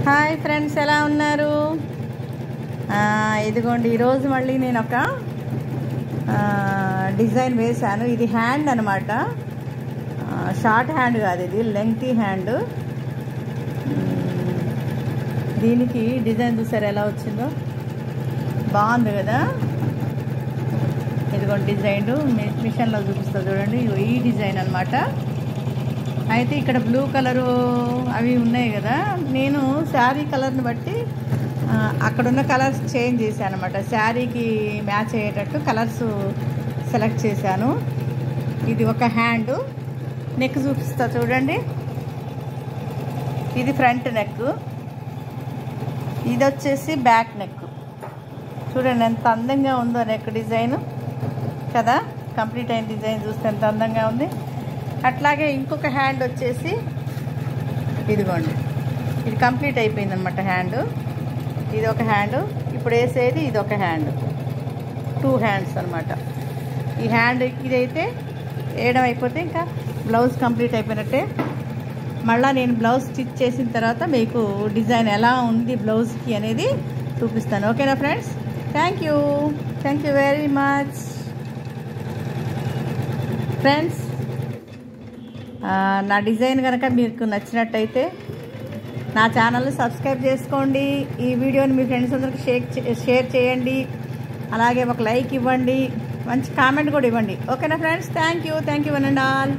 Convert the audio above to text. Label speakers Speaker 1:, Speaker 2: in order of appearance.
Speaker 1: Hi friends, ఎలా ఉన్నారు? ఇదిగోండి, ఈరోజు మళ్ళీ నేను ఒక డిజైన్ వేశాను. ఇది హ్యాండ్ అనమాట. షార్ట్ హ్యాండ్ కాదు, ఇది లెంగ్తీ హ్యాండ్. దీనికి డిజైన్ చూసారు ఎలా వచ్చిందో, బాగుంది కదా. ఇదిగోండి డిజైన్ మిషన్లో చూపిస్తా చూడండి. ఈ డిజైన్ అనమాట. అయితే ఇక్కడ బ్లూ కలరు అవి ఉన్నాయి కదా, నేను శారీ కలర్ని బట్టి అక్కడున్న కలర్స్ చేంజ్ చేశాను అనమాట. శారీకి మ్యాచ్ అయ్యేటట్టు కలర్స్ సెలెక్ట్ చేశాను. ఇది ఒక హ్యాండ్. నెక్ చూపిస్తా చూడండి. ఇది ఫ్రంట్ నెక్, ఇది వచ్చేసి బ్యాక్ నెక్. చూడండి ఎంత అందంగా ఉందో నెక్ డిజైన్ కదా. కంప్లీట్ అయిన డిజైన్ చూస్తే ఎంత అందంగా ఉంది. అట్లాగే ఇంకొక హ్యాండ్ వచ్చేసి ఇదిగోండి, ఇది కంప్లీట్ అయిపోయింది అనమాట హ్యాండ్. ఇది ఒక హ్యాండ్, ఇప్పుడు వేసేది ఇది ఒక హ్యాండ్. 2 హ్యాండ్స్ అనమాట. ఈ హ్యాండ్ ఇదైతే వేయడం అయిపోతే ఇంకా బ్లౌజ్ కంప్లీట్ అయిపోయినట్టే. మళ్ళీ నేను బ్లౌజ్ స్టిచ్ చేసిన తర్వాత మీకు డిజైన్ ఎలా ఉంది బ్లౌజ్కి అనేది చూపిస్తాను. ఓకేనా friends? Thank you very much friends. నా డిజైన్ కనుక మీకు నచ్చినట్టయితే నా ఛానల్ని సబ్స్క్రైబ్ చేసుకోండి. ఈ వీడియోని మీ ఫ్రెండ్స్ అందరికి షేర్ చేయండి. అలాగే ఒక లైక్ ఇవ్వండి, మంచి కామెంట్ కూడా ఇవ్వండి. ఓకేనా friends? Thank you one and all.